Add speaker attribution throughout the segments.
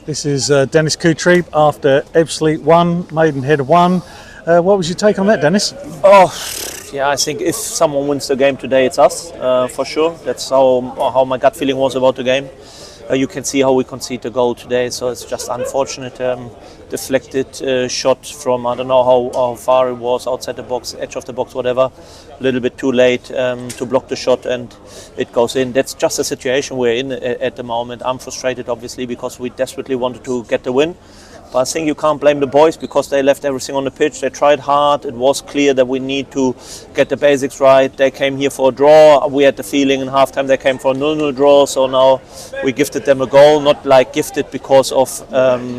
Speaker 1: This is Dennis Kutrieb after Ebbsfleet 1, Maidenhead 1. What was your take on that, Dennis?
Speaker 2: Oh, yeah, I think if someone wins the game today, it's us, for sure. That's how my gut feeling was about the game. You can see how we concede the goal today, so it's just unfortunate. Deflected shot from, I don't know how far it was, outside the box, edge of the box, whatever. A little bit too late to block the shot and it goes in. That's just the situation we're in at the moment. I'm frustrated, obviously, because we desperately wanted to get the win. But I think you can't blame the boys because they left everything on the pitch. They tried hard. It was clear that we need to get the basics right. They came here for a draw. We had the feeling in halftime they came for a 0-0 draw. So now we gifted them a goal. Not like gifted because of,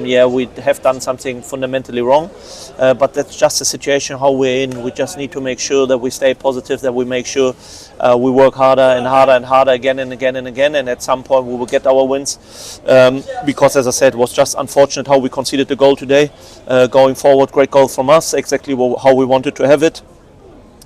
Speaker 2: we have done something fundamentally wrong. But that's just the situation how we're in. We just need to make sure that we stay positive, that we make sure we work harder and harder and harder again and again and again. And at some point we will get our wins. Because, as I said, it was just unfortunate how we conceded the goal today. Going forward, great goal from us, exactly how we wanted to have it.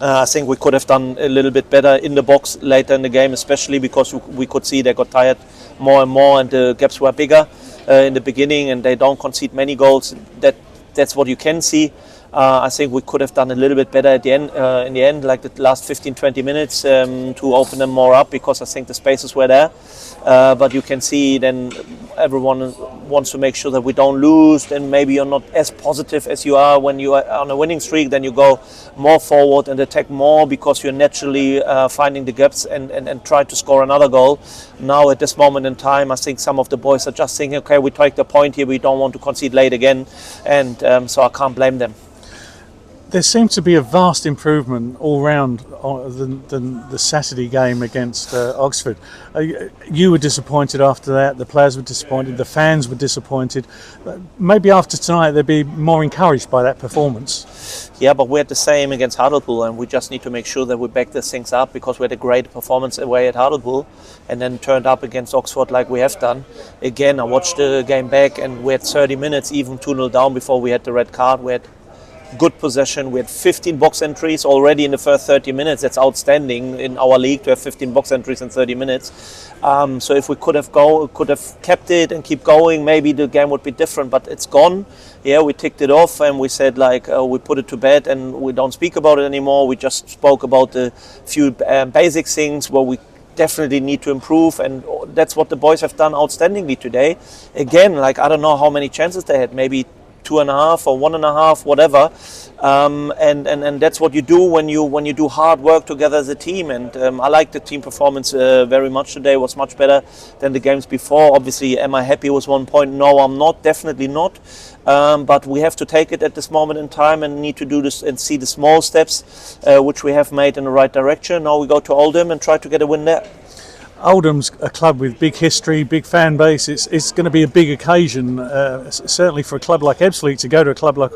Speaker 2: I think we could have done a little bit better in the box later in the game, especially because we could see they got tired more and more and the gaps were bigger in the beginning and they don't concede many goals. That's what you can see. I think we could have done a little bit better at the end, in the end, like the last 15-20 minutes to open them more up because I think the spaces were there. But you can see then everyone wants to make sure that we don't lose. Then maybe you're not as positive as you are when you are on a winning streak. Then you go more forward and attack more because you're naturally finding the gaps and try to score another goal. Now at this moment in time, I think some of the boys are just thinking, okay, we take the point here. We don't want to concede late again. And so I can't blame them.
Speaker 1: There seems to be a vast improvement all round than the Saturday game against Oxford. You were disappointed after that, the players were disappointed, the fans were disappointed. Maybe after tonight they'd be more encouraged by that performance.
Speaker 2: Yeah, but we had the same against Hartlepool and we just need to make sure that we back these things up because we had a great performance away at Hartlepool and then turned up against Oxford like we have done. Again, I watched the game back and we had 30 minutes, even 2-0 down before we had the red card. We had good possession. We had 15 box entries already in the first 30 minutes. That's outstanding in our league to have 15 box entries in 30 minutes. So if we could have kept it and keep going, maybe the game would be different. But it's gone. Yeah, we ticked it off and we said we put it to bed and we don't speak about it anymore. We just spoke about the few basic things where we definitely need to improve, and that's what the boys have done outstandingly today. Again, I don't know how many chances they had, maybe 2.5 or 1.5, whatever, and that's what you do when you do hard work together as a team. And I like the team performance very much today. It was much better than the games before. Obviously, am I happy with 1 point? No, I'm not. Definitely not. But we have to take it at this moment in time and need to do this and see the small steps which we have made in the right direction. Now we go to Oldham and try to get a win there.
Speaker 1: Oldham's a club with big history, big fan base. It's going to be a big occasion, certainly for a club like Ebbsfleet to go to a club like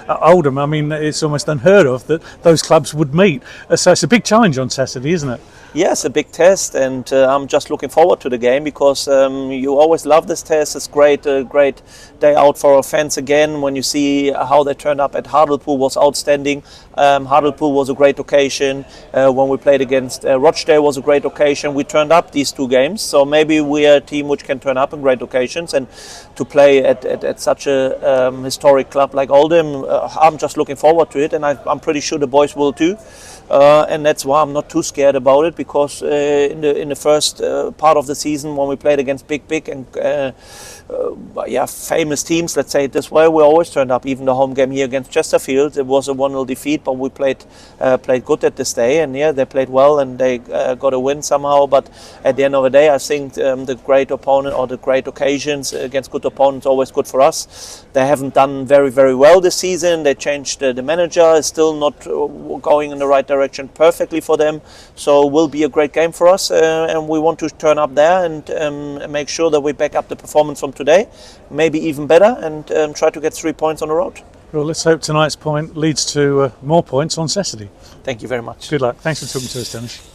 Speaker 1: Oldham. I mean, it's almost unheard of that those clubs would meet. So it's a big challenge on Saturday, isn't it?
Speaker 2: Yes, a big test, and I'm just looking forward to the game because you always love this test. It's great, a great day out for our fans again. When you see how they turned up at Hartlepool was outstanding. Hartlepool was a great occasion. When we played against Rochdale was a great occasion. We turned up these two games, so maybe we are a team which can turn up in great occasions. And to play at such a historic club like Oldham, I'm just looking forward to it, and I'm pretty sure the boys will too. And that's why I'm not too scared about it because in the first part of the season when we played against big and famous teams, let's say it this way, we always turned up. Even the home game here against Chesterfield, it was a 1-0 defeat, but we played good at this day, and they played well and they got a win somehow. But at the end of the day, I think the great opponent or the great occasions against good opponents are always good for us. They haven't done very, very well this season. They changed the manager, is still not going in the right direction perfectly for them. So it will be a great game for us, and we want to turn up there and make sure that we back up the performance from today, maybe even better, and try to get 3 points on the road.
Speaker 1: Well, let's hope tonight's point leads to more points on Saturday.
Speaker 2: Thank you very much.
Speaker 1: Good luck. Thanks for talking to us, Dennis.